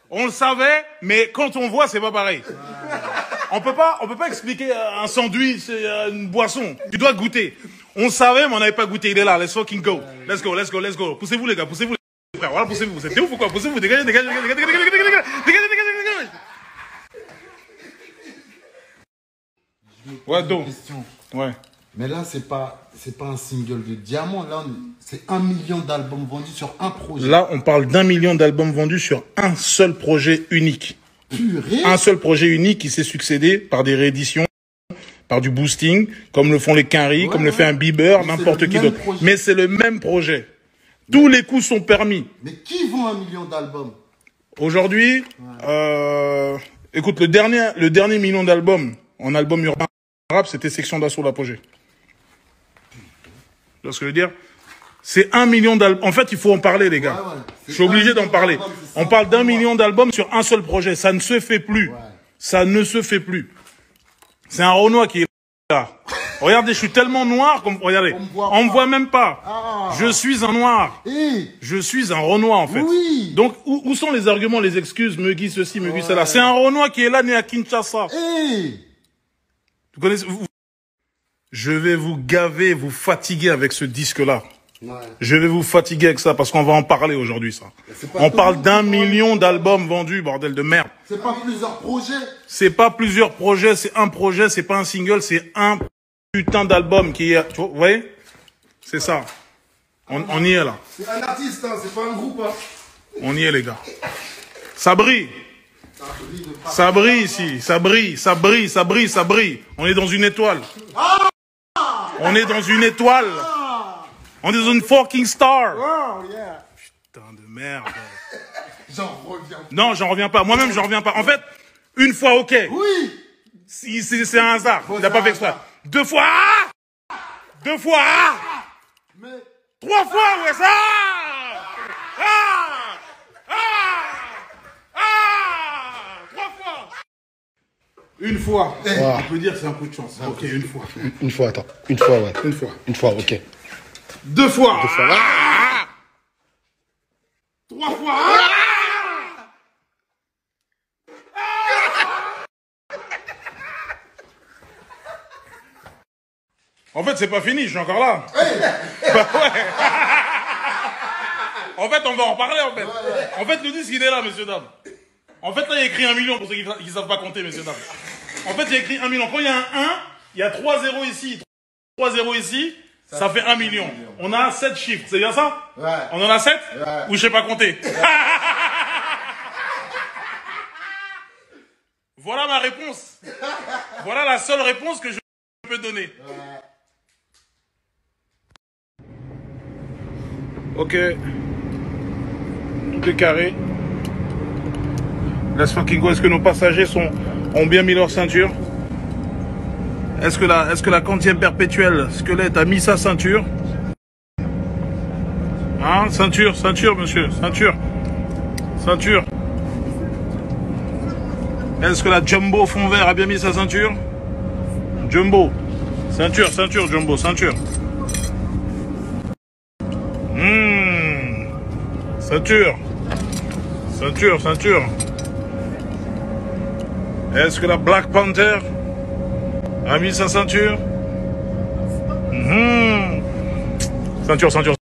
On le savait, mais quand on voit, c'est pas pareil. On peut pas expliquer un sandwich, une boisson. Tu dois goûter. On savait, mais on n'avait pas goûté. Il est là. Let's fucking go. Let's go, let's go, let's go. Poussez-vous, les gars. Poussez-vous, les frères. Voilà, poussez-vous. C'était ouf ou quoi? Poussez-vous. Dégagez, dégagez, dégagez, dégagez, dégagez, dégagez, dégagez, dégagez. Ouais, donc. Ouais. Mais là, c'est pas un single de diamant. Là, c'est 1 million d'albums vendus sur un projet. Là, on parle d'1 million d'albums vendus sur un seul projet unique. Purée. Un seul projet unique qui s'est succédé par des rééditions, par du boosting, comme le font les Quinry, comme le fait un Bieber, n'importe qui d'autre. Mais c'est le même projet. Tous les coups sont permis. Mais qui vend 1 million d'albums? Aujourd'hui, écoute, le dernier million d'albums en album urbain rap, c'était Section d'Assaut l'apogée. Tu vois ce que je veux dire? C'est 1 million d'albums. En fait, il faut en parler, les gars. Ouais, ouais. Je suis obligé d'en parler. On parle d'1 million d'albums sur un seul projet. Ça ne se fait plus. Ouais. Ça ne se fait plus. C'est un Renoir qui est là. Regardez, je suis tellement noir comme, regardez. On me voit même pas. Ah. Je suis un noir. Je suis un Renoir, en fait. Oui. Donc, où sont les arguments, les excuses, Megui ceci, Megui cela? C'est un Renoir qui est là, né à Kinshasa. Vous connaissez, je vais vous gaver, vous fatiguer avec ce disque-là. Ouais. Je vais vous fatiguer avec ça parce qu'on va en parler aujourd'hui, ça. On parle d'1 million d'albums vendus, bordel de merde. C'est pas plusieurs projets. C'est pas plusieurs projets, c'est un projet, c'est pas un single, c'est un putain d'album qui est, vous voyez? C'est ça. On y est là. C'est un artiste, hein, c'est pas un groupe, hein. On y est, les gars. Ça brille. Ça brille ici, ça brille, ça brille, ça brille, ça brille. On est dans une étoile. On est dans une étoile. On est dans une fucking star. Putain de merde. J'en reviens pas. Non, j'en reviens pas. Moi-même, j'en reviens pas. En fait, une fois, ok. Oui. C'est un hasard. Il n'a pas fait exprès. 2 fois. 2 fois. Mais 3 fois, ouais, ça. Une fois. On peut dire que c'est un coup de chance. Ok, une fois. Une fois, attends. Une fois, ouais. Une fois. Une fois, ok. 2 fois. 2 fois. 3 fois. En fait, c'est pas fini, je suis encore là. Bah ouais. En fait, on va en parler, en fait. En fait, le disque, il est là, messieurs, dames. En fait, là, il y a écrit 1 million pour ceux qui ne savent pas compter, messieurs, dames. En fait, il y a écrit 1 million. Quand il y a un 1, il y a 3 zéros ici, 3 zéros ici, ça fait 1 million. On a 7 chiffres, c'est bien ça? Ouais. On en a 7? Ouais. Ou je sais pas compter? Voilà ma réponse. Voilà la seule réponse que je peux donner. Ouais. Ok. Tout est carré. Let's fucking go. Est-ce que nos passagers ont bien mis leur ceinture? Est-ce que la quantième perpétuelle squelette a mis sa ceinture? Hein? Ceinture, ceinture, monsieur. Ceinture. Ceinture. Est-ce que la Jumbo fond vert a bien mis sa ceinture? Jumbo. Ceinture, ceinture, Jumbo, ceinture. Ceinture. Ceinture, ceinture. Est-ce que la Black Panther a mis sa ceinture? Ceinture, ceinture.